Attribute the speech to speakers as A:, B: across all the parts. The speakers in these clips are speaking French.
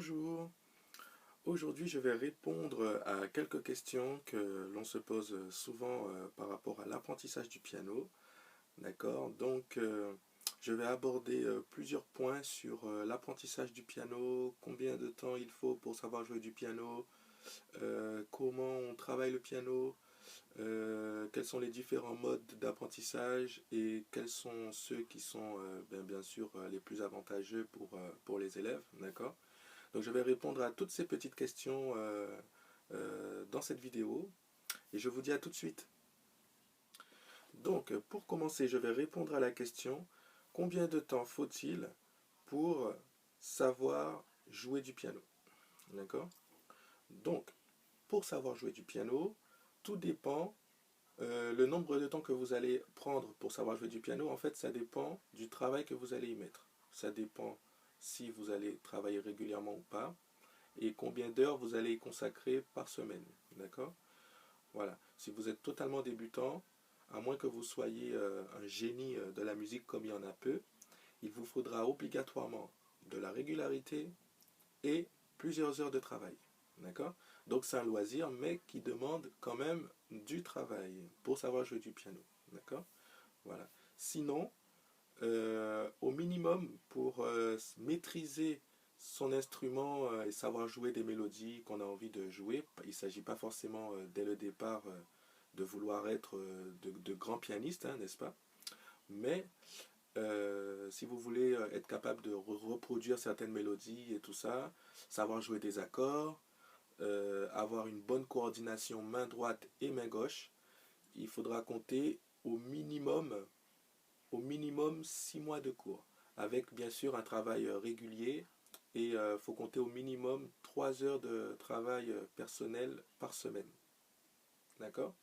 A: Bonjour, aujourd'hui je vais répondre à quelques questions que l'on se pose souvent par rapport à l'apprentissage du piano. D'accord? Donc je vais aborder plusieurs points sur l'apprentissage du piano, combien de temps il faut pour savoir jouer du piano, comment on travaille le piano, quels sont les différents modes d'apprentissage et quels sont ceux qui sont bien sûr les plus avantageux pour les élèves. D'accord? Donc je vais répondre à toutes ces petites questions dans cette vidéo et je vous dis à tout de suite. Donc pour commencer, je vais répondre à la question combien de temps faut-il pour savoir jouer du piano? D'accord? Donc pour savoir jouer du piano, tout dépend, le nombre de temps que vous allez prendre pour savoir jouer du piano, en fait ça dépend du travail que vous allez y mettre. Ça dépend si vous allez travailler régulièrement ou pas, et combien d'heures vous allez y consacrer par semaine. D'accord? Voilà. Si vous êtes totalement débutant, à moins que vous soyez un génie de la musique comme il y en a peu, il vous faudra obligatoirement de la régularité et plusieurs heures de travail. D'accord? Donc c'est un loisir, mais qui demande quand même du travail pour savoir jouer du piano. D'accord? Voilà. Sinon, au minimum, pour maîtriser son instrument et savoir jouer des mélodies qu'on a envie de jouer, il ne s'agit pas forcément dès le départ de vouloir être de grands pianistes, hein, n'est-ce pas? Mais si vous voulez être capable de reproduire certaines mélodies et tout ça, savoir jouer des accords, avoir une bonne coordination main droite et main gauche, il faudra compter au minimum 6 mois de cours, avec bien sûr un travail régulier, et il faut compter au minimum 3 heures de travail personnel par semaine. D'accord?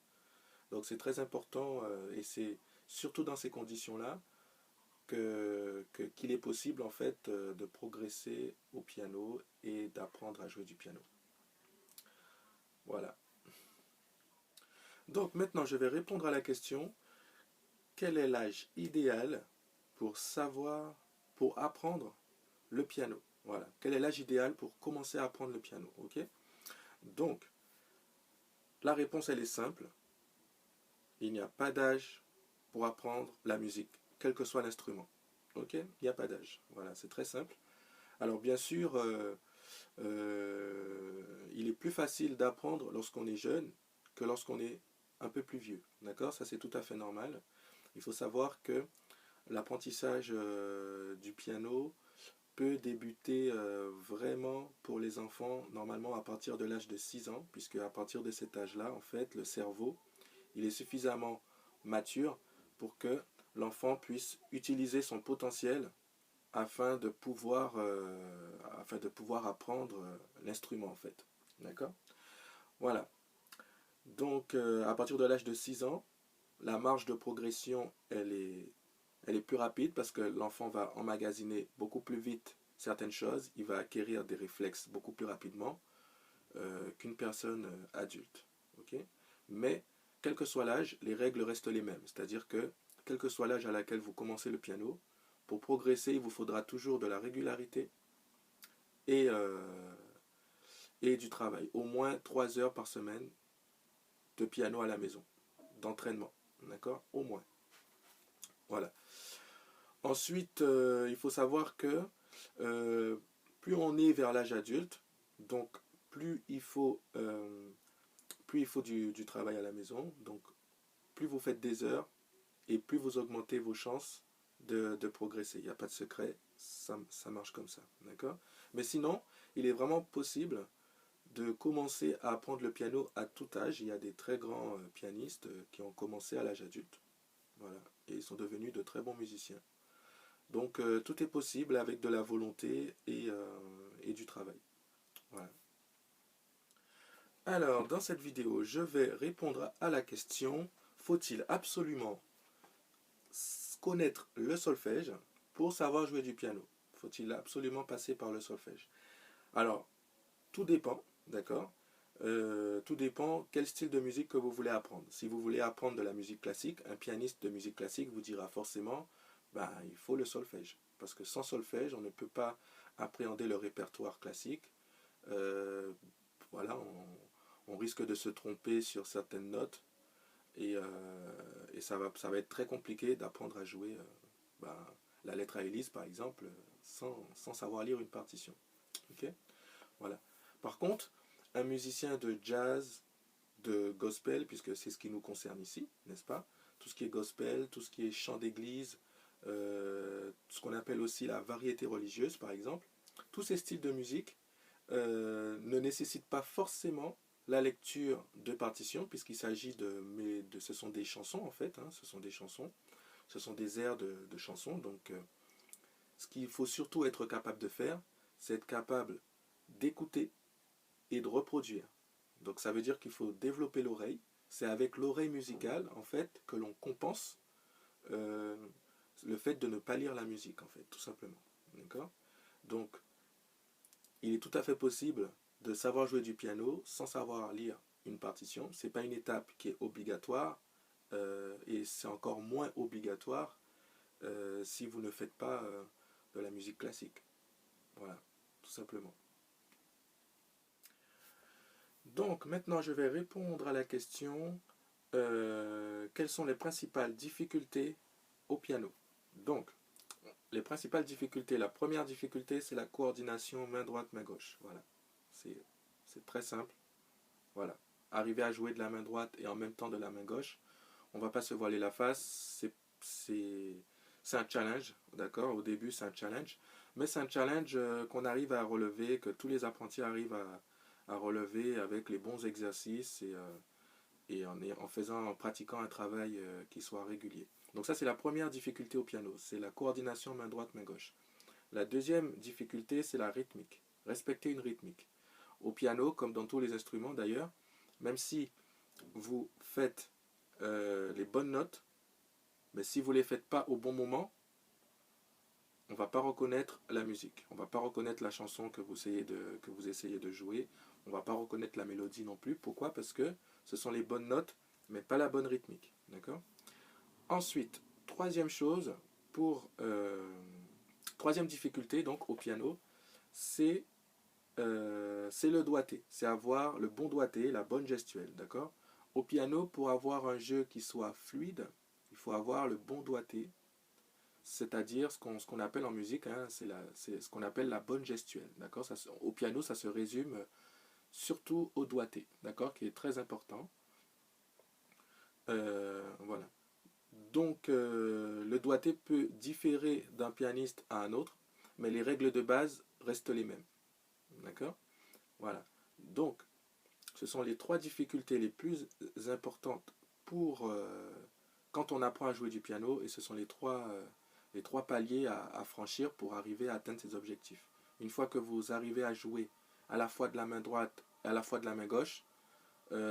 A: Donc c'est très important, et c'est surtout dans ces conditions-là qu'il est possible en fait de progresser au piano et d'apprendre à jouer du piano. Voilà. Donc maintenant je vais répondre à la question quel est l'âge idéal pour savoir, pour apprendre le piano? Voilà. Quel est l'âge idéal pour commencer à apprendre le piano? Ok? Donc, la réponse, elle est simple. Il n'y a pas d'âge pour apprendre la musique, quel que soit l'instrument. Ok? Il n'y a pas d'âge. Voilà, c'est très simple. Alors, bien sûr, il est plus facile d'apprendre lorsqu'on est jeune que lorsqu'on est un peu plus vieux. D'accord? Ça, c'est tout à fait normal. Il faut savoir que l'apprentissage du piano peut débuter vraiment pour les enfants normalement à partir de l'âge de 6 ans, puisque à partir de cet âge-là, en fait, le cerveau, il est suffisamment mature pour que l'enfant puisse utiliser son potentiel afin de pouvoir apprendre l'instrument, en fait. D'accord? Voilà. Donc, à partir de l'âge de 6 ans, la marge de progression, elle est plus rapide parce que l'enfant va emmagasiner beaucoup plus vite certaines choses, il va acquérir des réflexes beaucoup plus rapidement qu'une personne adulte. Okay? Mais, quel que soit l'âge, les règles restent les mêmes. C'est-à-dire que, quel que soit l'âge à laquelle vous commencez le piano, pour progresser, il vous faudra toujours de la régularité et, et du travail. Au moins 3 heures par semaine de piano à la maison, d'entraînement. D'accord? Au moins. Voilà. Ensuite, il faut savoir que euh, plus on est vers l'âge adulte, donc plus il faut du travail à la maison, donc plus vous faites des heures et plus vous augmentez vos chances de progresser. Il n'y a pas de secret, ça marche comme ça. D'accord? Mais sinon, il est vraiment possible de commencer à apprendre le piano à tout âge. Il y a des très grands pianistes qui ont commencé à l'âge adulte. Voilà. Et ils sont devenus de très bons musiciens. Donc tout est possible avec de la volonté et du travail. Voilà. Alors, dans cette vidéo, je vais répondre à la question, faut-il absolument connaître le solfège pour savoir jouer du piano? Faut-il absolument passer par le solfège? Alors, tout dépend, d'accord? Tout dépend quel style de musique que vous voulez apprendre. Si vous voulez apprendre de la musique classique, un pianiste de musique classique vous dira forcément, il faut le solfège. Parce que sans solfège, on ne peut pas appréhender le répertoire classique, voilà, on risque de se tromper sur certaines notes et ça va être très compliqué d'apprendre à jouer ben, la lettre à hélice par exemple sans savoir lire une partition. Okay, voilà. Par contre, un musicien de jazz, de gospel, puisque c'est ce qui nous concerne ici, n'est-ce pas? Tout ce qui est gospel, tout ce qui est chant d'église, ce qu'on appelle aussi la variété religieuse par exemple, tous ces styles de musique ne nécessitent pas forcément la lecture de partitions, puisqu'il s'agit ce sont des chansons en fait, hein, ce sont des chansons, ce sont des airs de chansons, donc ce qu'il faut surtout être capable de faire, c'est être capable d'écouter et de reproduire. Donc ça veut dire qu'il faut développer l'oreille. C'est avec l'oreille musicale, en fait, que l'on compense euh, le fait de ne pas lire la musique, en fait, tout simplement. D'accord? Donc, il est tout à fait possible de savoir jouer du piano sans savoir lire une partition. Ce n'est pas une étape qui est obligatoire et c'est encore moins obligatoire si vous ne faites pas de la musique classique. Voilà, tout simplement. Donc maintenant je vais répondre à la question quelles sont les principales difficultés au piano. Donc les principales difficultés, la première difficulté c'est la coordination main droite main gauche. Voilà, c'est très simple. Voilà, arriver à jouer de la main droite et en même temps de la main gauche, on ne va pas se voiler la face, c'est un challenge, d'accord? Au début c'est un challenge, mais c'est un challenge qu'on arrive à relever, que tous les apprentis arrivent à relever avec les bons exercices et en pratiquant un travail qui soit régulier. Donc ça c'est la première difficulté au piano, c'est la coordination main droite main gauche. La deuxième difficulté c'est la rythmique, respecter une rythmique. Au piano, comme dans tous les instruments d'ailleurs, même si vous faites les bonnes notes, mais si vous ne les faites pas au bon moment, on ne va pas reconnaître la musique. On ne va pas reconnaître la chanson que vous essayez de jouer. On ne va pas reconnaître la mélodie non plus. Pourquoi? Parce que ce sont les bonnes notes, mais pas la bonne rythmique. D'accord? Ensuite, troisième chose, troisième difficulté donc au piano, c'est le doigté. C'est avoir le bon doigté, la bonne gestuelle. D'accord? Au piano, pour avoir un jeu qui soit fluide, il faut avoir le bon doigté, c'est-à-dire ce qu'on appelle en musique, hein, c'est ce qu'on appelle la bonne gestuelle. D'accord? Au piano, ça se résume surtout au doigté, d'accord? Qui est très important. Voilà. Donc, le doigté peut différer d'un pianiste à un autre, mais les règles de base restent les mêmes. D'accord? Voilà. Donc, ce sont les trois difficultés les plus importantes pour quand on apprend à jouer du piano, et ce sont les trois paliers à franchir pour arriver à atteindre ses objectifs. Une fois que vous arrivez à jouer à la fois de la main droite et à la fois de la main gauche,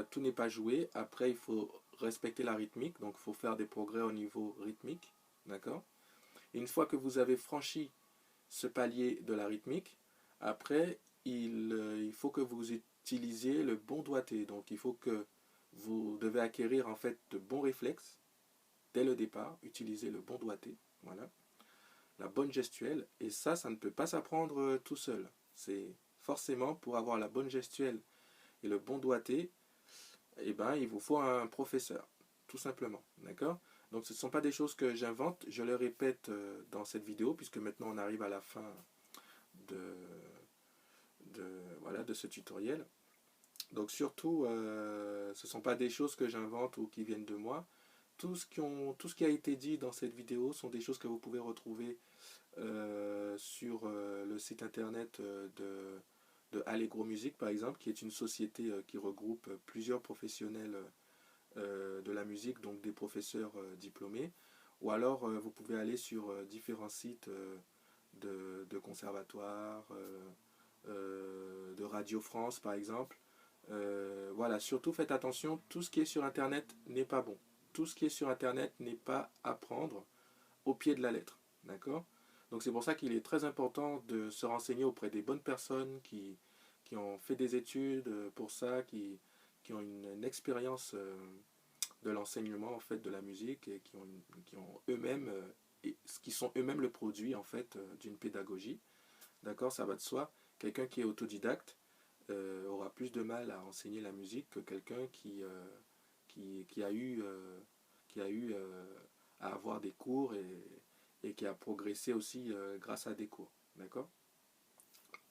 A: tout n'est pas joué. Après, il faut respecter la rythmique, donc il faut faire des progrès au niveau rythmique. D'accord? Et une fois que vous avez franchi ce palier de la rythmique, après, il faut que vous utilisiez le bon doigté. Donc, il faut que vous devez acquérir en fait de bons réflexes dès le départ, utiliser le bon doigté, voilà, la bonne gestuelle, et ça ne peut pas s'apprendre tout seul. C'est forcément pour avoir la bonne gestuelle et le bon doigté, eh ben, il vous faut un professeur, tout simplement, d'accord? Donc ce ne sont pas des choses que j'invente, je le répète dans cette vidéo, puisque maintenant on arrive à la fin de, voilà, de ce tutoriel. Donc surtout, ce ne sont pas des choses que j'invente ou qui viennent de moi. Tout ce qui a été dit dans cette vidéo sont des choses que vous pouvez retrouver sur le site internet de Allegro Music par exemple, qui est une société qui regroupe plusieurs professionnels de la musique, donc des professeurs diplômés. Ou alors vous pouvez aller sur différents sites de conservatoires, de Radio France par exemple. Voilà, surtout faites attention, tout ce qui est sur internet n'est pas bon. Tout ce qui est sur internet n'est pas à prendre au pied de la lettre. D'accord? Donc c'est pour ça qu'il est très important de se renseigner auprès des bonnes personnes qui ont fait des études pour ça, qui ont une expérience de l'enseignement en fait de la musique et qui ont eux-mêmes qui sont eux-mêmes le produit en fait d'une pédagogie. D'accord? Ça va de soi. Quelqu'un qui est autodidacte aura plus de mal à enseigner la musique que quelqu'un qui a eu, à avoir des cours et qui a progressé aussi grâce à des cours. D'accord?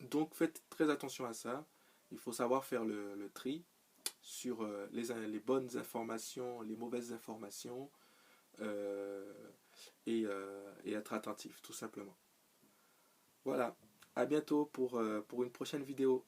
A: Donc faites très attention à ça. Il faut savoir faire le tri sur les bonnes informations, les mauvaises informations euh, et être attentif, tout simplement. Voilà, à bientôt pour une prochaine vidéo.